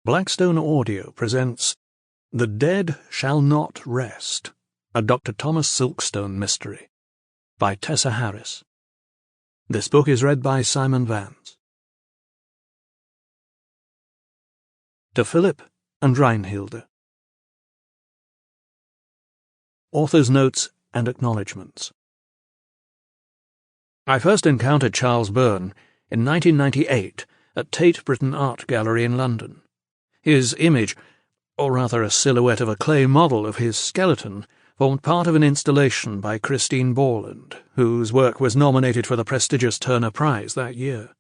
Blackstone Audio presents The Dead Shall Not Rest, a Dr. Thomas Silkstone mystery, by Tessa Harris. This book is read by Simon Vance. To Philip and Reinhilde. Author's Notes and Acknowledgements. I first encountered Charles Byrne in 1998 at Tate Britain Art Gallery in London. His image, or rather a silhouette of a clay model of his skeleton, formed part of an installation by Christine Borland, whose work was nominated for the prestigious Turner Prize that year.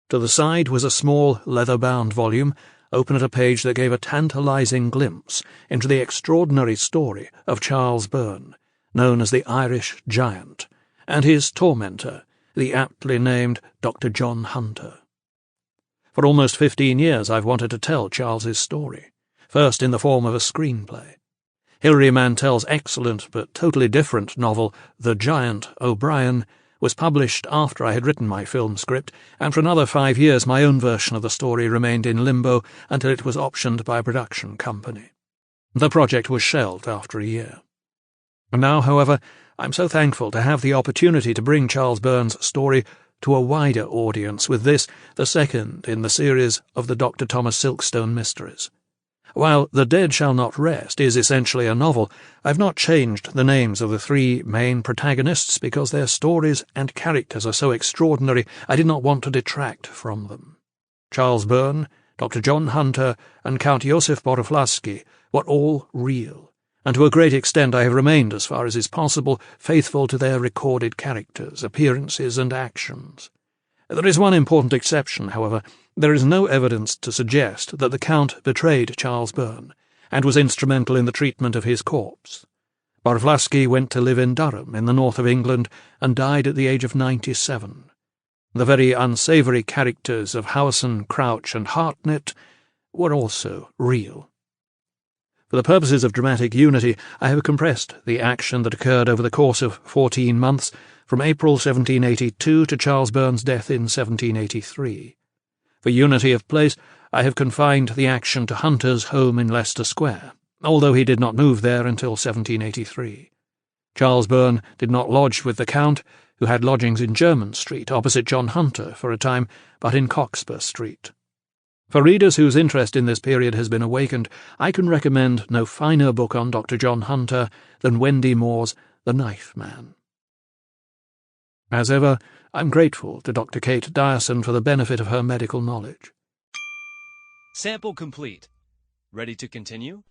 To the side was a small leather-bound volume, open at a page that gave a tantalizing glimpse into the extraordinary story of Charles Byrne, known as the Irish Giant, and his tormentor, the aptly named Dr. John Hunter. For almost 15 years I've wanted to tell Charles's story, first in the form of a screenplay. Hilary Mantel's excellent but totally different novel, The Giant O'Brien, was published after I had written my film script, and for another 5 years my own version of the story remained in limbo until it was optioned by a production company. The project was shelved after a year. Now, however, I'm so thankful to have the opportunity to bring Charles Byrne's story to a wider audience with this, the second in the series of the Dr. Thomas Silkstone mysteries. While The Dead Shall Not Rest is essentially a novel, I've not changed the names of the three main protagonists because their stories and characters are so extraordinary I did not want to detract from them. Charles Byrne, Dr. John Hunter, and Count Josef Boroflaski were all real, and to a great extent I have remained, as far as is possible, faithful to their recorded characters, appearances, and actions. There is one important exception, however. There is no evidence to suggest that the Count betrayed Charles Byrne, and was instrumental in the treatment of his corpse. Boroflaski went to live in Durham, in the north of England, and died at the age of 97. The very unsavoury characters of Howson, Crouch, and Hartnett were also real. For the purposes of dramatic unity, I have compressed the action that occurred over the course of 14 months, from April 1782 to Charles Byrne's death in 1783. For unity of place, I have confined the action to Hunter's home in Leicester Square, although he did not move there until 1783. Charles Byrne did not lodge with the Count, who had lodgings in Jermyn Street, opposite John Hunter, for a time, but in Cockspur Street. For readers whose interest in this period has been awakened, I can recommend no finer book on Dr. John Hunter than Wendy Moore's The Knife Man. As ever, I'm grateful to Dr. Kate Dyerson for the benefit of her medical knowledge. Sample complete. Ready to continue?